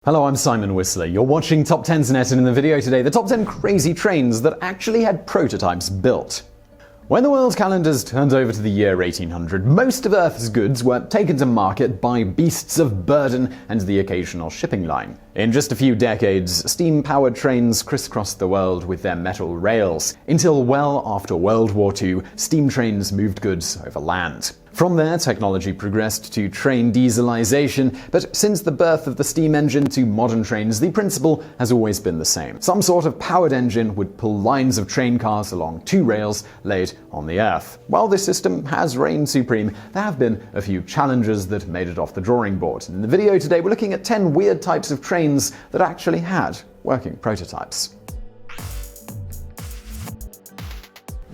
Hello, I'm Simon Whistler. You're watching TopTenzNet, and in the video today, the top 10 crazy trains that actually had prototypes built. When the world's calendars turned over to the year 1800, most of Earth's goods were taken to market by beasts of burden and the occasional shipping line. In just a few decades, steam-powered trains crisscrossed the world with their metal rails, until well after World War II, steam trains moved goods over land. From there, technology progressed to train dieselization, but since the birth of the steam engine to modern trains, the principle has always been the same. Some sort of powered engine would pull lines of train cars along two rails laid on the earth. While this system has reigned supreme, there have been a few challenges that made it off the drawing board. In the video today, we're looking at 10 weird types of trains that actually had working prototypes.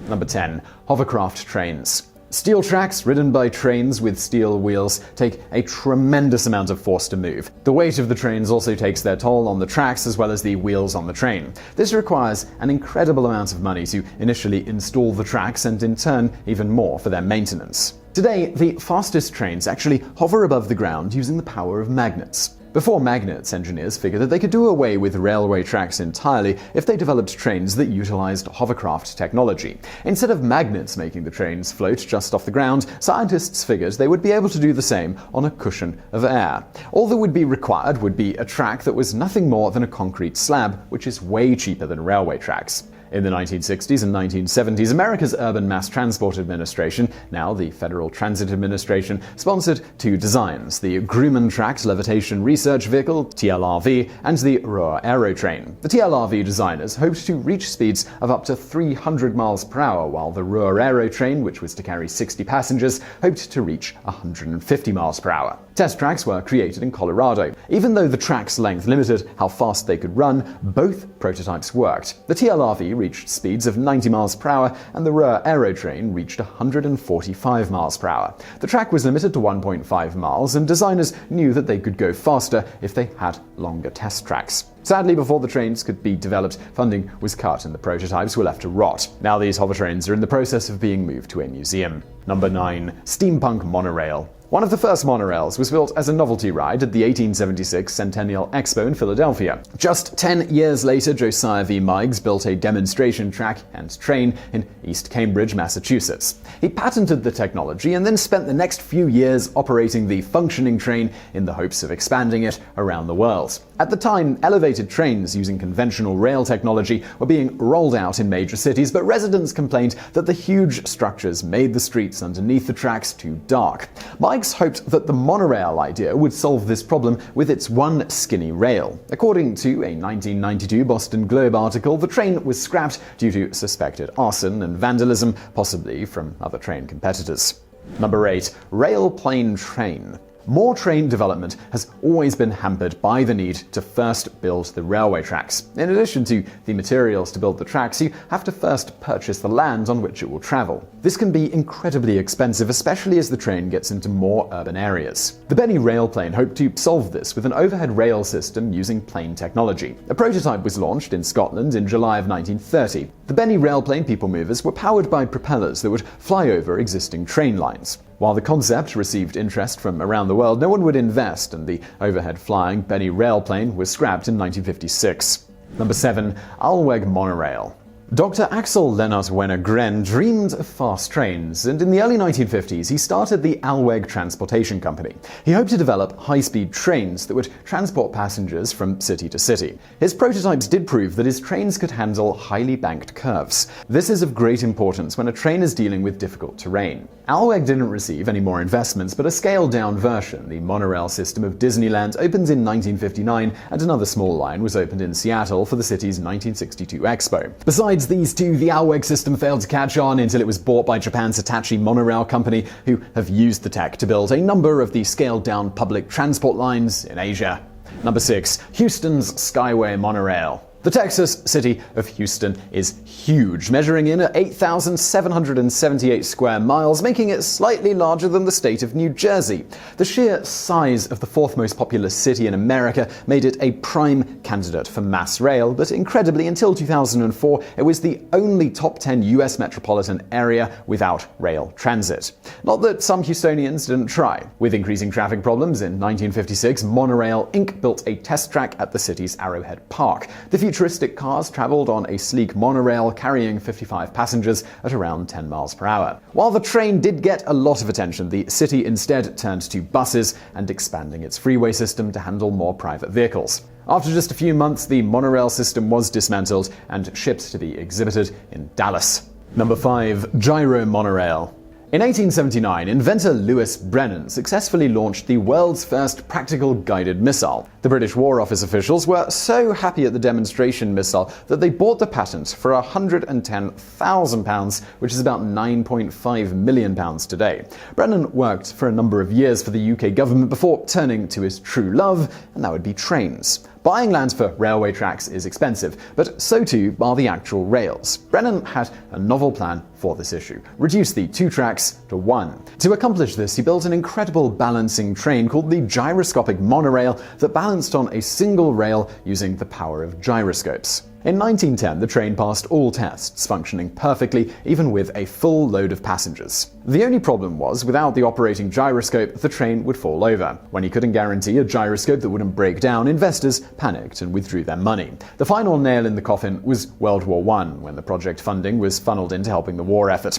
Number 10. Hovercraft Trains. Steel tracks ridden by trains with steel wheels take a tremendous amount of force to move. The weight of the trains also takes their toll on the tracks as well as the wheels on the train. This requires an incredible amount of money to initially install the tracks and in turn even more for their maintenance. Today, the fastest trains actually hover above the ground using the power of magnets. Before magnets, engineers figured that they could do away with railway tracks entirely if they developed trains that utilized hovercraft technology. Instead of magnets making the trains float just off the ground, scientists figured they would be able to do the same on a cushion of air. All that would be required would be a track that was nothing more than a concrete slab, which is way cheaper than railway tracks. In the 1960s and 1970s, America's Urban Mass Transport Administration, now the Federal Transit Administration, sponsored two designs: the Grumman Tracked Levitation Research Vehicle, TLRV, and the Ruhr Aero Train. The TLRV designers hoped to reach speeds of up to 300 miles per hour, while the Ruhr Aero Train, which was to carry 60 passengers, hoped to reach 150 miles per hour. Test tracks were created in Colorado. Even though the track's length limited how fast they could run, both prototypes worked. The TLRV reached speeds of 90 miles per hour, and the Ruhr Aero Train reached 145 miles per hour. The track was limited to 1.5 miles, and designers knew that they could go faster if they had longer test tracks. Sadly, before the trains could be developed, funding was cut and the prototypes were left to rot. Now these hover trains are in the process of being moved to a museum. Number 9. Steampunk Monorail. One of the first monorails was built as a novelty ride at the 1876 Centennial Expo in Philadelphia. Just 10 years later, Josiah V. Meigs built a demonstration track and train in East Cambridge, Massachusetts. He patented the technology and then spent the next few years operating the functioning train in the hopes of expanding it around the world. At the time, elevated trains using conventional rail technology were being rolled out in major cities, but residents complained that the huge structures made the streets underneath the tracks too dark. Meigs hoped that the monorail idea would solve this problem with its one skinny rail. According to a 1992 Boston Globe article, the train was scrapped due to suspected arson and vandalism, possibly from other train competitors. Number 8. Railplane Train. More train development has always been hampered by the need to first build the railway tracks. In addition to the materials to build the tracks, you have to first purchase the land on which it will travel. This can be incredibly expensive, especially as the train gets into more urban areas. The Benny Railplane hoped to solve this with an overhead rail system using plane technology. A prototype was launched in Scotland in July of 1930. The Benny Railplane people movers were powered by propellers that would fly over existing train lines. While the concept received interest from around the world, no one would invest, and the overhead flying Benny Railplane was scrapped in 1956. Number 7. Alweg Monorail. Dr. Axel Lennart Wenner-Gren dreamed of fast trains, and in the early 1950s he started the Alweg Transportation Company. He hoped to develop high-speed trains that would transport passengers from city to city. His prototypes did prove that his trains could handle highly banked curves. This is of great importance when a train is dealing with difficult terrain. Alweg didn't receive any more investments, but a scaled-down version, the monorail system of Disneyland, opened in 1959, and another small line was opened in Seattle for the city's 1962 Expo. Besides these two, the Alweg system failed to catch on until it was bought by Japan's Hitachi Monorail Company, who have used the tech to build a number of the scaled-down public transport lines in Asia. Number 6. Houston's Skyway Monorail. The Texas city of Houston is huge, measuring in at 8,778 square miles, making it slightly larger than the state of New Jersey. The sheer size of the fourth most populous city in America made it a prime candidate for mass rail, but incredibly, until 2004, it was the only top 10 US metropolitan area without rail transit. Not that some Houstonians didn't try. With increasing traffic problems, in 1956, Monorail Inc. built a test track at the city's Arrowhead Park. The futuristic cars traveled on a sleek monorail carrying 55 passengers at around 10 miles per hour. While the train did get a lot of attention, the city instead turned to buses and expanding its freeway system to handle more private vehicles. After just a few months, the monorail system was dismantled and shipped to be exhibited in Dallas. Number 5. Gyro Monorail. In 1879, inventor Louis Brennan successfully launched the world's first practical guided missile. The British War Office officials were so happy at the demonstration missile that they bought the patent for £110,000, which is about £9.5 million today. Brennan worked for a number of years for the UK government before turning to his true love, and that would be trains. Buying land for railway tracks is expensive, but so too are the actual rails. Brennan had a novel plan for this issue: reduce the 2 tracks to 1. To accomplish this, he built an incredible balancing train called the gyroscopic monorail that balanced on a single rail using the power of gyroscopes. In 1910, the train passed all tests, functioning perfectly, even with a full load of passengers. The only problem was, without the operating gyroscope, the train would fall over. When he couldn't guarantee a gyroscope that wouldn't break down, investors panicked and withdrew their money. The final nail in the coffin was World War I, when the project funding was funneled into helping the war effort.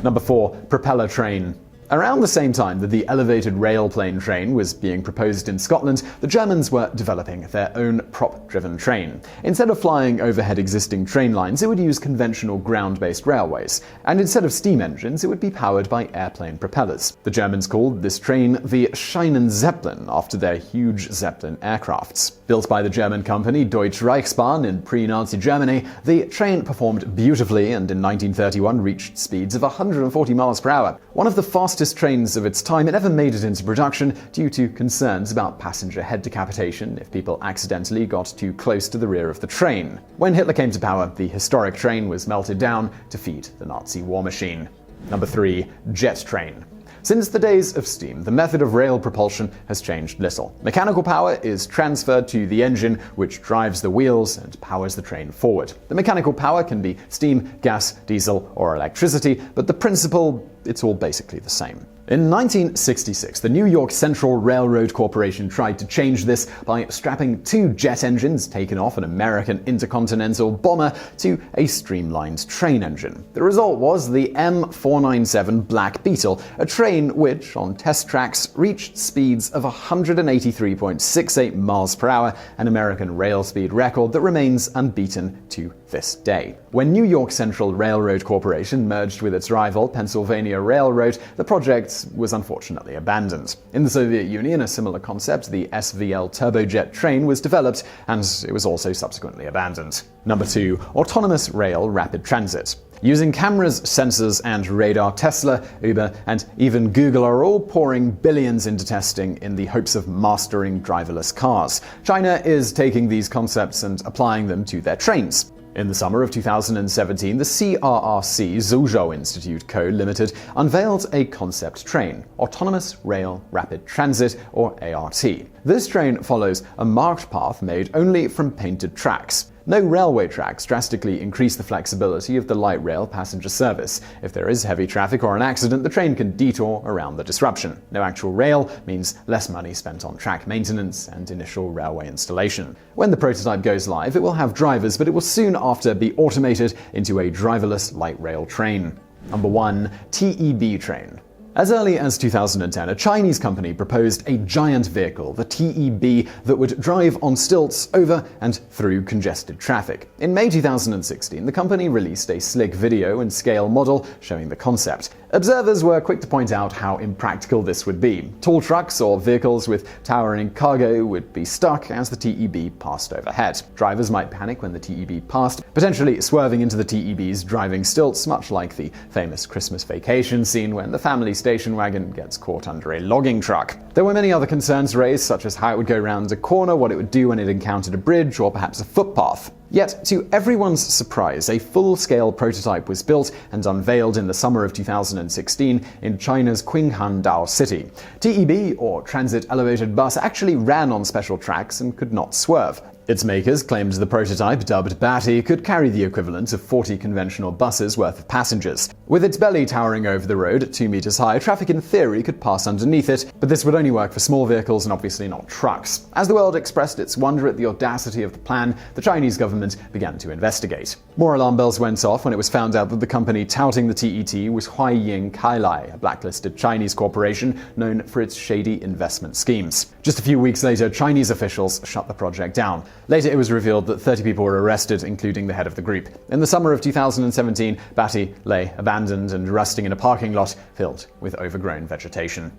Number 4. Propellor Train. Around the same time that the elevated Railplane Train was being proposed in Scotland, the Germans were developing their own prop-driven train. Instead of flying overhead existing train lines, it would use conventional ground-based railways. And instead of steam engines, it would be powered by airplane propellers. The Germans called this train the Schienen Zeppelin, after their huge Zeppelin aircrafts. Built by the German company Deutsche Reichsbahn in pre-Nazi Germany, the train performed beautifully and in 1931 reached speeds of 140 miles per hour. One of the fastest trains of its time, it never made it into production due to concerns about passenger head decapitation if people accidentally got too close to the rear of the train. When Hitler came to power, the historic train was melted down to feed the Nazi war machine. Number 3. Jet train. Since the days of steam, the method of rail propulsion has changed little. Mechanical power is transferred to the engine, which drives the wheels and powers the train forward. The mechanical power can be steam, gas, diesel, or electricity, but the principle, it's all basically the same. In 1966, the New York Central Railroad Corporation tried to change this by strapping 2 jet engines taken off an American intercontinental bomber to a streamlined train engine. The result was the M497 Black Beetle, a train which, on test tracks, reached speeds of 183.68 miles per hour, an American rail speed record that remains unbeaten to this day. When New York Central Railroad Corporation merged with its rival Pennsylvania Railroad, the project was unfortunately abandoned. In the Soviet Union, a similar concept, the SVL turbojet train, was developed, and it was also subsequently abandoned. Number 2. Autonomous Rail Rapid Transit. Using cameras, sensors, and radar, Tesla, Uber, and even Google are all pouring billions into testing in the hopes of mastering driverless cars. China is taking these concepts and applying them to their trains. In the summer of 2017, the CRRC Zhuzhou Institute Co. Limited unveiled a concept train, Autonomous Rail Rapid Transit, or ART. This train follows a marked path made only from painted tracks. No railway tracks drastically increase the flexibility of the light rail passenger service. If there is heavy traffic or an accident, the train can detour around the disruption. No actual rail means less money spent on track maintenance and initial railway installation. When the prototype goes live, it will have drivers, but it will soon after be automated into a driverless light rail train. Number 1. TEB Train. As early as 2010, a Chinese company proposed a giant vehicle, the TEB, that would drive on stilts over and through congested traffic. In May 2016, the company released a slick video and scale model showing the concept. Observers were quick to point out how impractical this would be. Tall trucks or vehicles with towering cargo would be stuck as the TEB passed overhead. Drivers might panic when the TEB passed, potentially swerving into the TEB's driving stilts, much like the famous Christmas Vacation scene when the family station wagon gets caught under a logging truck. There were many other concerns raised, such as how it would go around a corner, what it would do when it encountered a bridge, or perhaps a footpath. Yet, to everyone's surprise, a full-scale prototype was built and unveiled in the summer of 2016 in China's Qinghangdao city. TEB, or Transit Elevated Bus, actually ran on special tracks and could not swerve. Its makers claimed the prototype, dubbed Batty, could carry the equivalent of 40 conventional buses worth of passengers. With its belly towering over the road at 2 meters high, traffic in theory could pass underneath it, but this would only work for small vehicles and obviously not trucks. As the world expressed its wonder at the audacity of the plan, the Chinese government began to investigate. More alarm bells went off when it was found out that the company touting the TET was Huaying Kailai, a blacklisted Chinese corporation known for its shady investment schemes. Just a few weeks later, Chinese officials shut the project down. Later, it was revealed that 30 people were arrested, including the head of the group. In the summer of 2017, Batty lay abandoned and rusting in a parking lot filled with overgrown vegetation.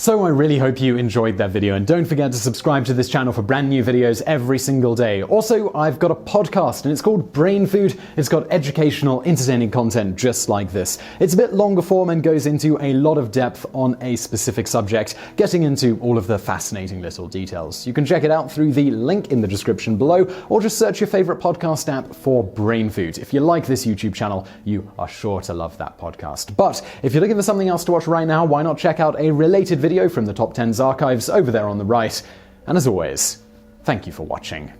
So I really hope you enjoyed that video, and don't forget to subscribe to this channel for brand new videos every single day. Also, I've got a podcast and it's called BrainFood. It's got educational, entertaining content just like this. It's a bit longer form and goes into a lot of depth on a specific subject, getting into all of the fascinating little details. You can check it out through the link in the description below, or just search your favorite podcast app for BrainFood. If you like this YouTube channel, you are sure to love that podcast. But if you're looking for something else to watch right now, why not check out a related video from the TopTenz archives over there on the right. And as always, thank you for watching.